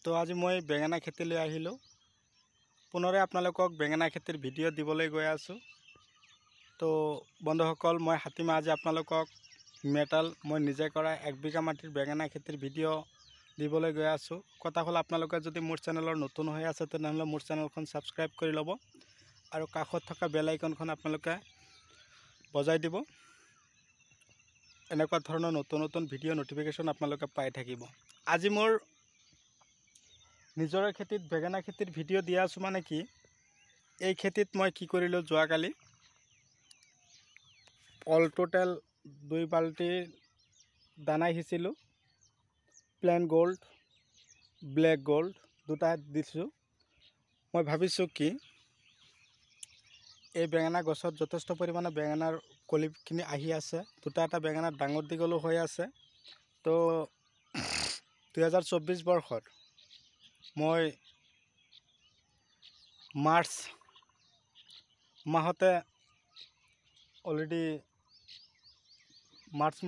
তো আজি মই বেঙেনা খেতিলৈ আহিলোঁ। পুনৰে আপোনালোকক বেঙেনা খেতিৰ ভিডিঅ' দিবলৈ গৈ আছোঁ। তো বন্ধুসকল, মই হাতীমা আজি আপোনালোকক মেটাল মই নিজে কৰা 1 বিঘা মাটিৰ বেঙেনা খেতিৰ ভিডিঅ' দিবলৈ গৈ আছোঁ। কথা হ'ল, আপোনালোকে যদি মোৰ চেনেলৰ নতুন হৈ আছে তেনেহ'লে মোৰ চেনেলখন ছাবস্ক্ৰাইব কৰি ল'ব আৰু কাষত থকা বেল আইকনখন আপোনালোকে বজাই দিব। এনেকুৱা ধৰণৰ নতুন নতুন ভিডিঅ' নটিফিকেশ্যন আপোনালোকে পাই থাকিব। আজি মোৰ নিজৰে খেতিত বেঙেনা খেতিৰ ভিডিঅ' দিয়া আছোঁ। মানে কি, এই খেতিত মই কি কৰিলোঁ, যোৱাকালি অল টোটেল 2 বাল্টি দানা সিঁচিলোঁ। প্লেন গোল্ড, ব্লেক গোল্ড দুটা দিছোঁ। মই ভাবিছোঁ কি, এই বেঙেনা গছত যথেষ্ট পৰিমাণে বেঙেনাৰ কলিখিনি আহি আছে। দুটা এটা বেঙেনা ডাঙৰ দীঘলো হৈ আছে। তো 2024 বৰ্ষৰ মই মাৰ্চ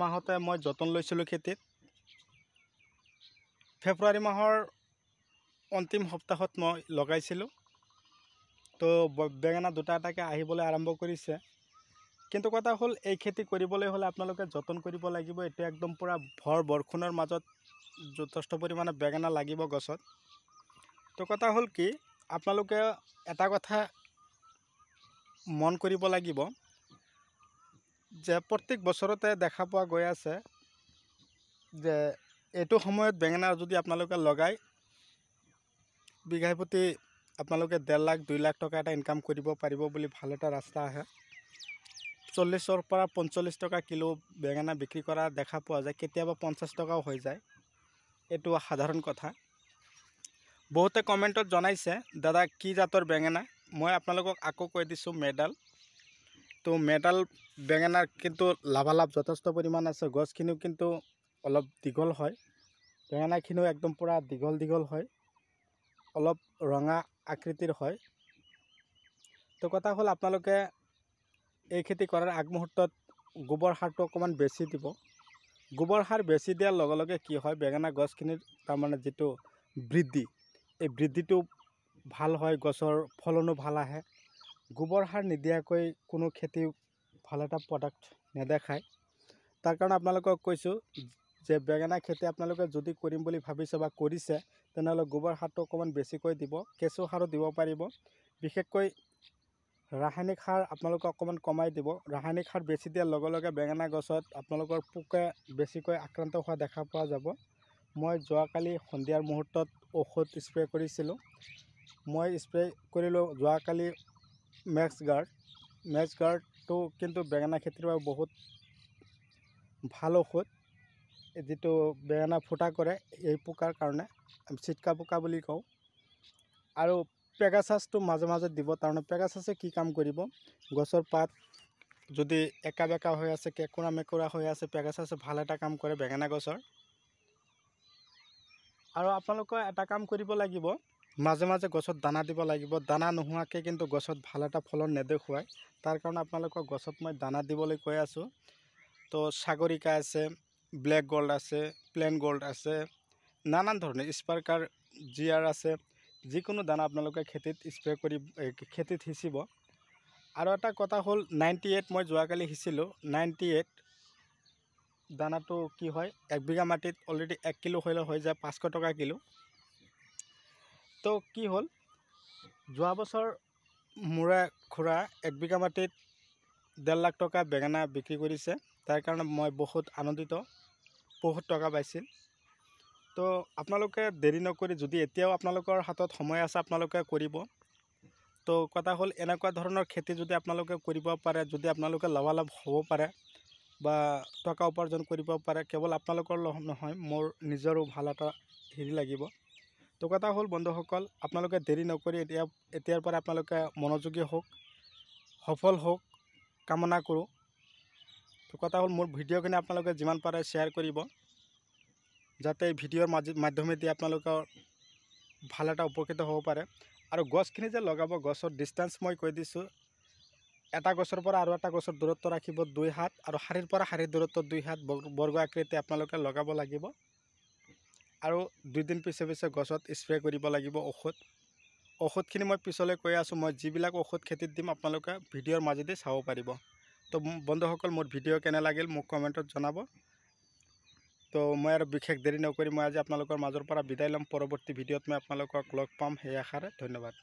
মাহতে মই যতন লৈছিলোঁ খেতিত। ফেব্ৰুৱাৰী মাহৰ অন্তিম সপ্তাহত মই লগাইছিলোঁ। তো বেঙেনা দুটা এটাকৈ আহিবলৈ আৰম্ভ কৰিছে। কিন্তু কথা হ'ল, এই খেতি কৰিবলৈ হ'লে আপোনালোকে যতন কৰিব লাগিব। এতিয়া একদম পূৰা বৰষুণৰ মাজত যথেষ্ট পৰিমাণে বেঙেনা লাগিব গছত। তো কথা হ'ল কি, আপোনালোকে এটা কথা মন কৰিব লাগিব যে প্ৰত্যেক বছৰতে দেখা পোৱা গৈ আছে যে এইটো সময়ত বেঙেনা যদি আপোনালোকে লগায়, বিঘাই প্ৰতি আপোনালোকে 1.5 লাখ 2 লাখ টকা এটা ইনকাম কৰিব পাৰিব বুলি ভাল এটা ৰাস্তা আহে। 40ৰ পৰা 45 টকা কিলো বেঙেনা বিক্ৰী কৰা দেখা পোৱা যায়, কেতিয়াবা 50 টকাও হৈ যায়। এইটো সাধাৰণ কথা। বহুতে কমেণ্টত জনাইছে, দাদা কি জাতৰ বেঙেনা। মই আপোনালোকক আকৌ কৈ দিছোঁ, মেডাল। তো মেডাল বেঙেনাৰ কিন্তু লাভালাভ যথেষ্ট পৰিমাণ আছে। গছখিনিও কিন্তু অলপ দীঘল হয়, বেঙেনাখিনিও একদম পূৰা দীঘল হয়, অলপ ৰঙা আকৃতিৰ হয়। তো কথা হ'ল, আপোনালোকে এই খেতি কৰাৰ আগমুহূৰ্তত গোবৰ সাৰটো অকণমান বেছি দিব। গোবৰ সাৰ বেছি দিয়াৰ লগে লগে কি হয়, বেঙেনা গছখিনিৰ তাৰমানে যিটো বৃদ্ধি, এই বৃদ্ধিটো ভাল হয়, গছৰ ফলনো ভাল আহে। গোবৰ সাৰ নিদিয়াকৈ কোনো খেতি ভাল এটা প্ৰডাক্ট নেদেখায়। তাৰ কাৰণে আপোনালোকক কৈছোঁ যে বেঙেনা খেতি আপোনালোকে যদি কৰিম বুলি ভাবিছে বা কৰিছে, তেনেহ'লে গোবৰ সাৰটো অকণমান বেছিকৈ দিব। কেঁচু সাৰো দিব পাৰিব। বিশেষকৈ ৰাসায়নিক সাৰ আপোনালোকে অকণমান কমাই দিব। ৰাসায়নিক সাৰ বেছি দিয়াৰ লগে লগে বেঙেনা গছত আপোনালোকৰ পোকে বেছিকৈ আক্ৰান্ত হোৱা দেখা পোৱা যাব। মই যোৱাকালি সন্ধিয়াৰ মুহূৰ্তত ঔষধ স্প্ৰে কৰিছিলোঁ। মই স্প্ৰে কৰিলোঁ যোৱাকালি মেক্স গাৰ্ডটো কিন্তু বেঙেনা খেতিৰ বাবে বহুত ভাল ঔষধ, যিটো বেঙেনা ফুটা কৰে এই পোকাৰ কাৰণে, চিটকা পোকা বুলি কওঁ। আৰু পেগাছাছটো মাজে মাজে দিব। তাৰমানে পেগাছাছে কি কাম কৰিব, গছৰ পাত যদি একা বেকা হৈ আছে, কেঁকুৰা মেকুৰা হৈ আছে, পেগাছাছে ভাল এটা কাম কৰে বেঙেনা গছৰ। আৰু আপোনালোকে এটা কাম কৰিব লাগিব, মাজে মাজে গছত দানা দিব লাগিব। দানা নোহোৱাকৈ কিন্তু গছত ভাল এটা ফলন নেদেখুৱায়। তাৰ কাৰণে আপোনালোকক গছত মই দানা দিবলৈ কৈ আছোঁ। তো সাগৰিকা আছে, ব্লেক গোল্ড আছে, প্লেন গোল্ড আছে, নানান ধৰণৰ স্পাৰ্কাৰ GR আছে। যিকোনো দানা আপোনালোকে খেতিত স্প্ৰে কৰি খেতিত সিঁচিব। আৰু এটা কথা হ'ল, 98 মই যোৱাকালি সিঁচিলোঁ। 98 দানাটো কি হয়, 1 বিঘা মাটিত অলৰেডি 1 কিলো হ'লে হৈ যায় 500 টকা কিলো। তো কি হ'ল, যোৱা বছৰ মোৰে খুৰা 1 বিঘা মাটিত 1.5 লাখ টকা বেঙেনা বিক্ৰী কৰিছে। তাৰ কাৰণে মই বহুত আনন্দিত, বহুত টকা পাইছিল। তো আপোনালোকে দেৰি নকৰি, যদি এতিয়াও আপোনালোকৰ হাতত সময় আছে, আপোনালোকে কৰিব। তো কথা হ'ল, এনেকুৱা ধৰণৰ খেতি যদি আপোনালোকে কৰিব পাৰে, যদি আপোনালোকে লাভালাভ হ'ব পাৰে বা টকা উপাৰ্জন কৰিব পাৰে, কেৱল আপোনালোকৰ নহয়, মোৰ নিজৰো ভাল এটা হেৰি লাগিব। তো কথা হ'ল বন্ধুসকল, আপোনালোকে দেৰি নকৰি এতিয়াৰ পৰা আপোনালোকে মনোযোগী হওক, সফল হওক কামনা কৰোঁ। তো কথা হ'ল, মোৰ ভিডিঅ'খিনি আপোনালোকে যিমান পাৰে শ্বেয়াৰ কৰিব, যাতে এই ভিডিঅ'ৰ মাধ্যমেদি আপোনালোকৰ ভাল এটা উপকৃত হ'ব পাৰে। আৰু গছখিনি যে লগাব, গছৰ ডিষ্টেঞ্চ মই কৈ দিছোঁ, এটা গছৰ পৰা আৰু এটা গছৰ দূৰত্ব ৰাখিব 2 হাত, আৰু শাৰীৰ পৰা শাৰীৰ দূৰত্ব 2 হাত বৰ্গ আকৃতি আপোনালোকে লগাব লাগিব। আৰু 2 দিন পিছে পিছে গছত স্প্ৰে কৰিব লাগিব ঔষধখিনি মই পিছলৈ কৈ আছোঁ। মই যিবিলাক ঔষধ খেতিত দিম আপোনালোকে ভিডিঅ'ৰ মাজেদি চাব পাৰিব। তো বন্ধুসকল, মোৰ ভিডিঅ' কেনে লাগিল মোক কমেণ্টত জনাব। তো মই আৰু বিশেষ দেৰি নকৰি মই আজি আপোনালোকৰ মাজৰ পৰা বিদায় ল'ম। পৰৱৰ্তী ভিডিঅ'ত মই আপোনালোকক লগ পাম সেই আশাৰে। ধন্যবাদ।